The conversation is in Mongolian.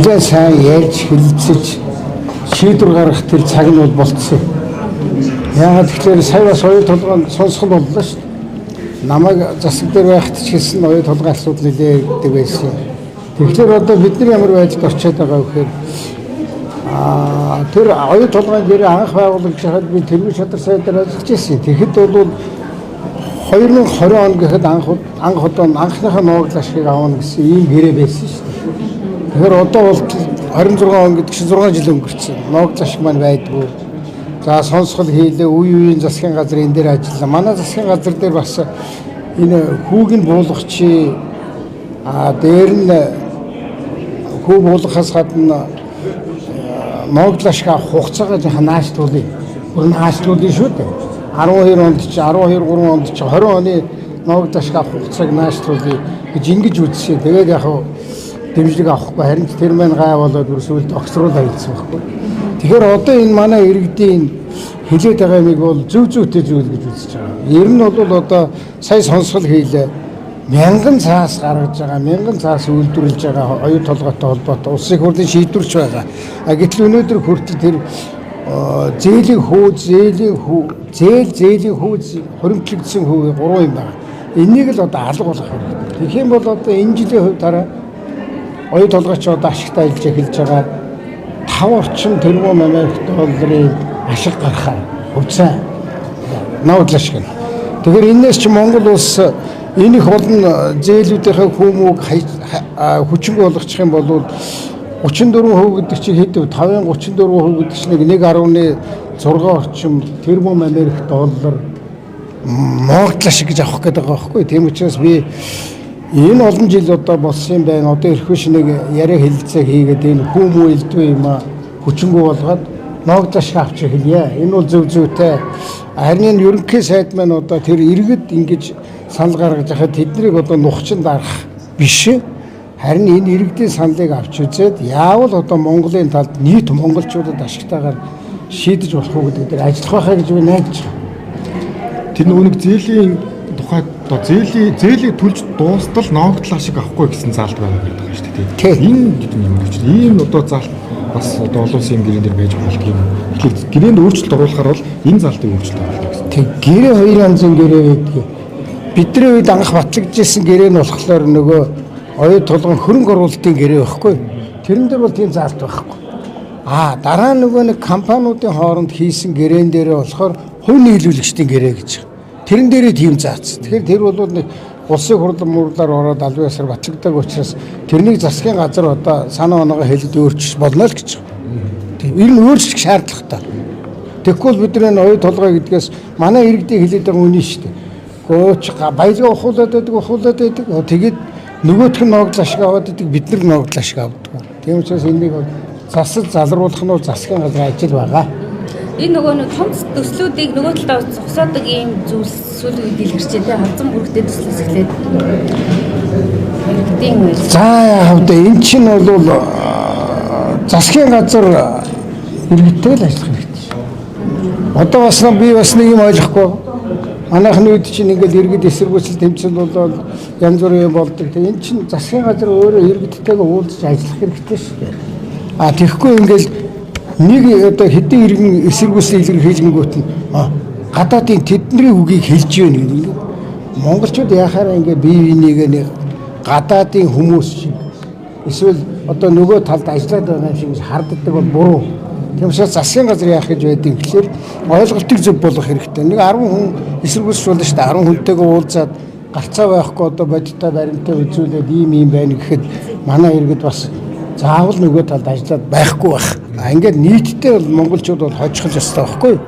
нэлээд сайн ярьж хэлэлцэж шийдвэр гаргах тэр цаг нь бол болцсон. Яагаад тэгэхээр сая бас оюу толгойн сонсгол боллоо шүү дээ. Намайг засаг дээр байхад ч гэсэн оюу толгойн асуудал нэлээд байсан. Тэгэхээр одоо бидний ямар байдалд орчод байгаа вэ гэхээр тэр оюу толгойн дээр анх байгуулагч хаад би тэргүй шадар сайдаар ажиллаж байсан. Тэгэхэд бол 2020 он гэхэд анхныхаа нуугдал ашгийг авах гэсэн ийм гэрээ байсан шүү дээ. Тэгэхээр одоо бол 26 он гэдэг чинь 6 жил өнгөрцөн. Нуугдал ашиг маань байдгүй. За сонсгол хийлээ, үеийн засгийн газар энэ дээр ажиллаа. Манай засгийн газар дээр бас энэ хүүг нь буулгачи дээр нь хүү буулгахаас гадна нуугдал ашиг авах хугацаагаа жоохон наашлуулъя. Бүр наашлуулъя шүү дээ. 12 онд ч 3 онд ч 20 оны нуугдал ашиг авах хугацааг наашлуулъя гэж ингэж үзсэн. Тэгээд яг дэмжлэг авахгүй харин тэр мань гай болоод үрсүүлд огцруулаа хэлсэн байхгүй. Тэгэхээр одоо энэ манай иргэдийн хэлээд байгаа юмыг бол зүйтэй зүйл гэж үзэж байгаа. Ер нь бол одоо сая сонсгол хийлээ. Мянган цаас гаргаж байгаа, мянган цаас үйлдвэрлэж байгаа оюу толгойтой холбоотой улсын хурлын шийдвэрч байгаа. Гэтэл өнөөдөр хүртэл тэр зээлийн хүү хуримтлагдсан хүү 3 юм байна. Энийг л одоо алга болгох хэрэгтэй. Тэгэх юм бол одоо энэ жилийн хувьдаараа оюу толгойч одоо ашигтай ажиллаж эхэлж байгаа 5 орчим тэрбум Америк долларын ашиг гаргахаар хувьцаа нуугдал ашиг. Тэгэхээр энэс чи Монгол улс энэ их олон зээлүүдийнхээ хүмүүг хүчинг болгочих юм бол 34% гэдэг чи хэд вэ? 5-34% гэдэг чинь 1.6 орчим тэрбум Америк доллар нуугдал ашиг гэж авах гэдэг байгаа байхгүй. Тийм учраас би энэ олон жил одоо болсон юм байна. Одоо эрхвэ шинийг яриа хэлэлцээ хийгээд энэ хүмүү элдвэ юм хүчингү болгоод нуугдал ашиг авч эхэлье. Энэ бол зүйтэй. Харин энэ ерөнхий сайд маань одоо тэр иргэд ингэж санал гаргаж байхад тэднийг одоо нухчин дарах биш. Харин энэ иргэдийн саналыг авч үзээд яавал одоо Монголын талд нийт монголчуудад ашигтайгаар шийдэж болох уу гэдэг дээр ажиллах байхаа гэж би найдаж байна. Тэр нэг зээлийн тухайд одоо зээлийг төлж дуустал нуугдал ашиг авахгүй гэсэн заалт байгаа гэдэг байна шүү дээ. Энэ гэдэг юм гэж. Ийм одоо заалт бас одоо олон улсын гэрэн дээр байж болох юм. Тэгэхээр гэрээнд өөрчлөлт оруулахаар бол энэ заалтыг өөрчлөлт оруулах гэсэн. Тэг гэрээ 2 янзын гэрээ байдаг. Бидний үед анх батлагдчихсэн гэрээ нь болохоор нөгөө оюу толгойн хөрөнгө оруулалтын гэрээ байхгүй. Тэрэн дээр бол тийм заалт байхгүй. Дараа нөгөө нэг компаниудын хооронд хийсэн гэрээн дээрээ болохоор хувь нийлүүлэгчдийн гэрээ гэж. Тэрэн дээрээ тийм заац. Тэгэхээр тэр бол нэг улсын хурлын муурлаар ороод албан ёсоор батлагддаг учраас тэрнийг засгийн газар одоо санаа оноогоо хэлээд өөрчилж болно л гэж байна. Тийм. Ер нь өөрчлөх шаардлагатай. Тэгэхгүй бид нар оюу толгой гэдгээс манай иргэдийн хэлээд байгаа үнэн шүү дээ. Гооч баялгаа ухуулаад байдаг. Тэгээд нөгөөх нь нуугдал ашиг аваад идэг бид нар нуугдал ашиг авдаг. Тийм учраас энийг засал залруулах нь засгийн газрын ажил байгаа. Энэ нөгөө нэг том төслүүдийг нөгөө талдаа зогсоодог ийм зүйлс сүүлийн үед илэрч байгаа. Хавцан бүрэгтэй төслөөс эхлээд иргэдийн үйл. За яав дэ эн чинь бол засгийн газар иргэдтэй л ажиллах хэрэгтэй. Одоо бас би бас нэг юм ойлгохгүй. Манайхны үед чинь ингээл иргэд эсэргүүцэл тэмцэл болоод янз бүрийн болдог. Энэ чинь засгийн газар өөрөө иргэдтэйгээ уулзаж ажиллах хэрэгтэй шүү дээ. Тэгэхгүй ингээл нэг одоо хэдэн иргэн эсэргүүцэл илэрхийлэнгүүт нь гадаадын тэдний үгийг хэлж байна гэдэг. Монголчууд яхаараа ингээ бие бинийгээ нэг гадаадын хүмүүс шиг эсвэл одоо нөгөө талд ажиллаад байгаа юм шиг харддаг бол буруу. Тийм учраас засгийн газар яах гэж байдаг гэхээр ойлголтыг зөв болгох хэрэгтэй. Нэг 10 хүн эсэргүүцэл болно шүү дээ. 10 хүнтэйгээ уулзаад гарцаа байхгүй одоо бодиттой баримтаа үзүүлээд ийм байна гэхэд манай иргэд бас заавал нөгөө талд ажиллаад байхгүй байх. Ингээд нийтдээ бол монголчууд бол хожихол ёстой байхгүй юу?